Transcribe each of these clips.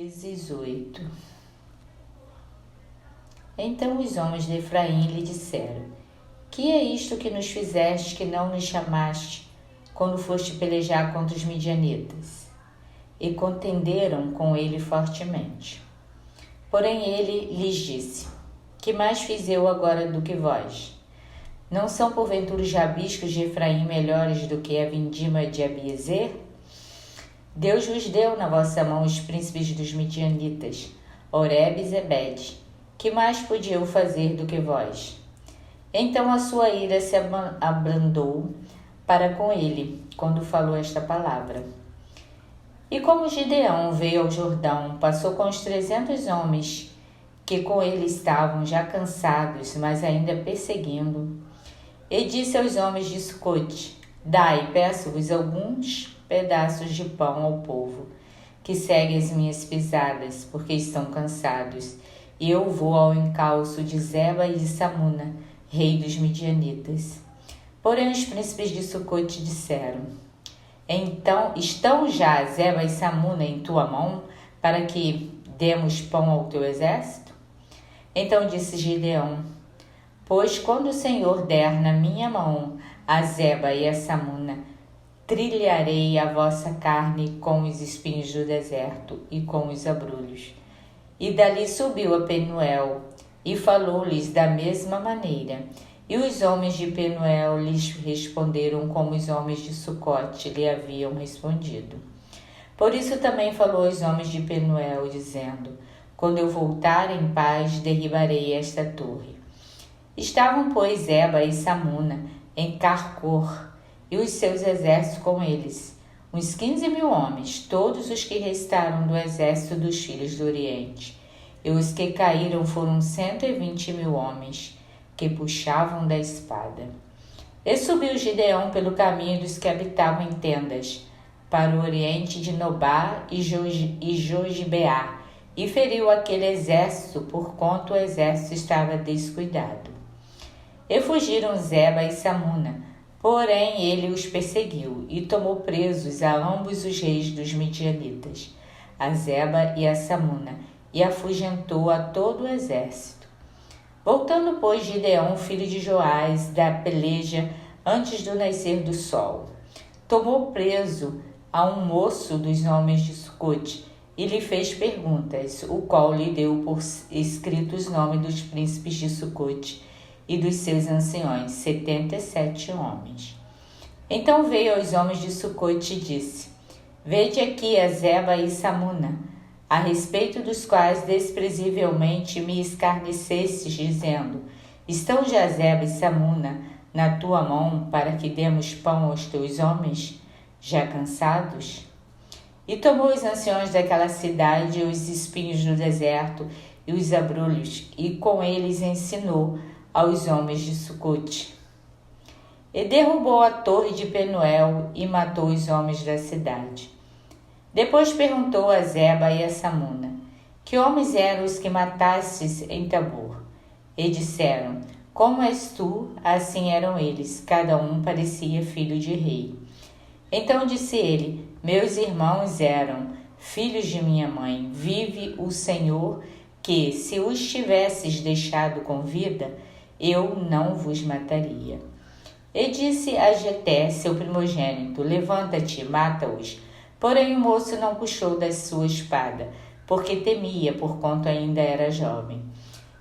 Juízes 8. Então os homens de Efraim lhe disseram: Que é isto que nos fizeste, que não nos chamaste, quando foste pelejar contra os midianitas? E contenderam com ele fortemente. Porém ele lhes disse: Que mais fiz eu agora do que vós? Não são porventura os rabiscos de Efraim melhores do que a vindima de Abiezer? Deus vos deu na vossa mão os príncipes dos midianitas, Oreb e Zebede. Que mais podia eu fazer do que vós? Então a sua ira se abrandou para com ele, quando falou esta palavra. E como Gideão veio ao Jordão, passou com os 300 homens que com ele estavam, já cansados, mas ainda perseguindo, e disse aos homens de Sucote: Dai, peço-vos alguns pedaços de pão ao povo, que segue as minhas pisadas, porque estão cansados, e eu vou ao encalço de Zeba e de Salmuna, rei dos midianitas. Porém os príncipes de Sucote disseram: Então estão já Zeba e Salmuna em tua mão, para que demos pão ao teu exército? Então disse Gideão: Pois quando o Senhor der na minha mão a Zeba e a Salmuna, trilharei a vossa carne com os espinhos do deserto e com os abrolhos. E dali subiu a Penuel e falou-lhes da mesma maneira. E os homens de Penuel lhes responderam como os homens de Sucote lhe haviam respondido. Por isso também falou aos homens de Penuel, dizendo: Quando eu voltar em paz, derribarei esta torre. Estavam, pois, Zeba e Salmuna em Carcor, e os seus exércitos com eles, uns 15.000 homens, todos os que restaram do exército dos filhos do Oriente. E os que caíram foram 120.000 homens, que puxavam da espada. E subiu Gideão pelo caminho dos que habitavam em tendas, para o oriente de Nobá e Jogibeá, e feriu aquele exército, porquanto o exército estava descuidado. E fugiram Zeba e Salmuna, porém ele os perseguiu, e tomou presos a ambos os reis dos midianitas, a Zeba e a Salmuna, e afugentou a todo o exército. Voltando, pois, Gideão, filho de Joás, da peleja antes do nascer do sol, tomou preso a um moço dos homens de Sucote, e lhe fez perguntas, o qual lhe deu por escrito os nomes dos príncipes de Sucote e dos seus anciões, 77 homens. Então veio aos homens de Sucote e disse: Vede aqui a Zeba e Salmuna, a respeito dos quais desprezivelmente me escarnecestes, dizendo: Estão já Zeba e Salmuna na tua mão, para que demos pão aos teus homens, já cansados? E tomou os anciões daquela cidade, os espinhos do deserto e os abrolhos, e com eles ensinou aos homens de Sucote. E derrubou a torre de Penuel e matou os homens da cidade. Depois perguntou a Zeba e a Salmuna: Que homens eram os que matastes em Tabor? E disseram: Como és tu, assim eram eles, cada um parecia filho de rei. Então disse ele: Meus irmãos eram filhos de minha mãe. Vive o Senhor, que, se os tivesses deixado com vida, eu não vos mataria. E disse a Jeté, seu primogênito: Levanta-te, mata-os. Porém o moço não puxou da sua espada, porque temia, porquanto ainda era jovem.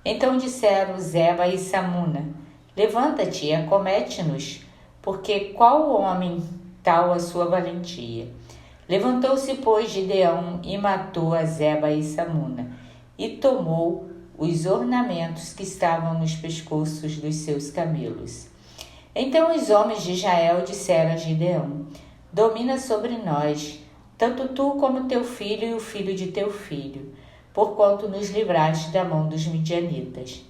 Então disseram Zeba e Salmuna: Levanta-te e acomete-nos, porque qual homem tal a sua valentia? Levantou-se, pois, Gideão e matou a Zeba e Salmuna, e tomou os ornamentos que estavam nos pescoços dos seus camelos. Então os homens de Israel disseram a Gideão: Domina sobre nós, tanto tu como teu filho e o filho de teu filho, porquanto nos livraste da mão dos midianitas.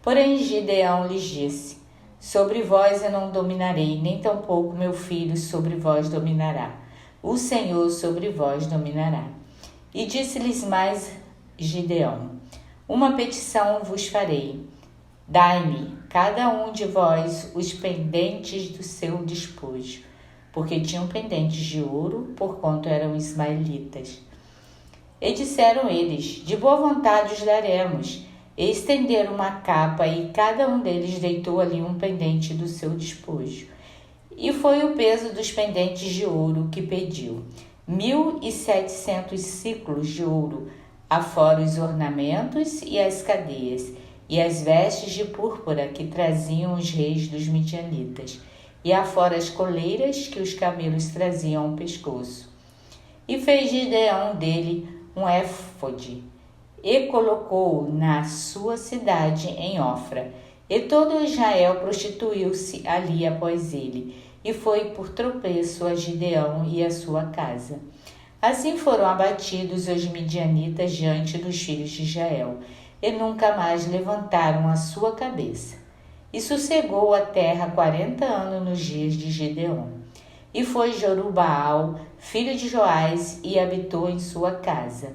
Porém Gideão lhes disse: Sobre vós eu não dominarei, nem tampouco meu filho sobre vós dominará. O Senhor sobre vós dominará. E disse-lhes mais Gideão: Uma petição vos farei. Dai-me, cada um de vós, os pendentes do seu despojo, porque tinham pendentes de ouro, porquanto eram ismaelitas. E disseram eles: de boa vontade os daremos. E estenderam uma capa, e cada um deles deitou ali um pendente do seu despojo. E foi o peso dos pendentes de ouro que pediu: 1.700 siclos de ouro, afora os ornamentos e as cadeias, e as vestes de púrpura que traziam os reis dos midianitas, e afora as coleiras que os camelos traziam ao pescoço. E fez Gideão dele um éfode, e colocou-o na sua cidade em Ofra. E todo Israel prostituiu-se ali após ele, e foi por tropeço a Gideão e a sua casa. Assim foram abatidos os midianitas diante dos filhos de Israel, e nunca mais levantaram a sua cabeça. E sossegou a terra 40 anos nos dias de Gideão. E foi Jorubbaal, filho de Joás, e habitou em sua casa.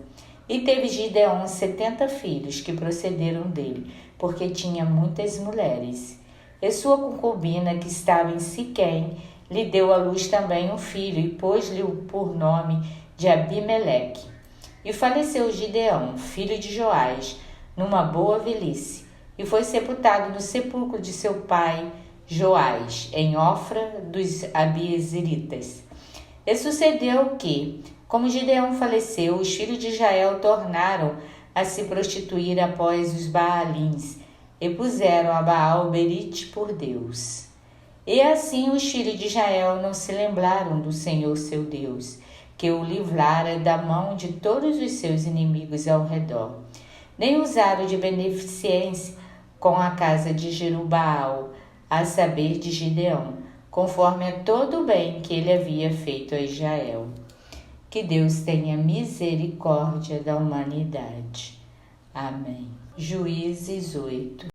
E teve Gideão 70 filhos que procederam dele, porque tinha muitas mulheres. E sua concubina, que estava em Siquém, lhe deu à luz também um filho, e pôs-lhe por nome de Abimeleque. E faleceu Gideão, filho de Joás, numa boa velhice, e foi sepultado no sepulcro de seu pai Joás, em Ofra dos Abiezeritas. E sucedeu que, como Gideão faleceu, os filhos de Israel tornaram a se prostituir após os Baalins, e puseram a Baal-berite por Deus. E assim os filhos de Israel não se lembraram do Senhor seu Deus, que o livrara da mão de todos os seus inimigos ao redor, nem usaram de beneficência com a casa de Jerubbaal, a saber de Gideão, conforme a todo o bem que ele havia feito a Israel. Que Deus tenha misericórdia da humanidade. Amém. Juízes 8.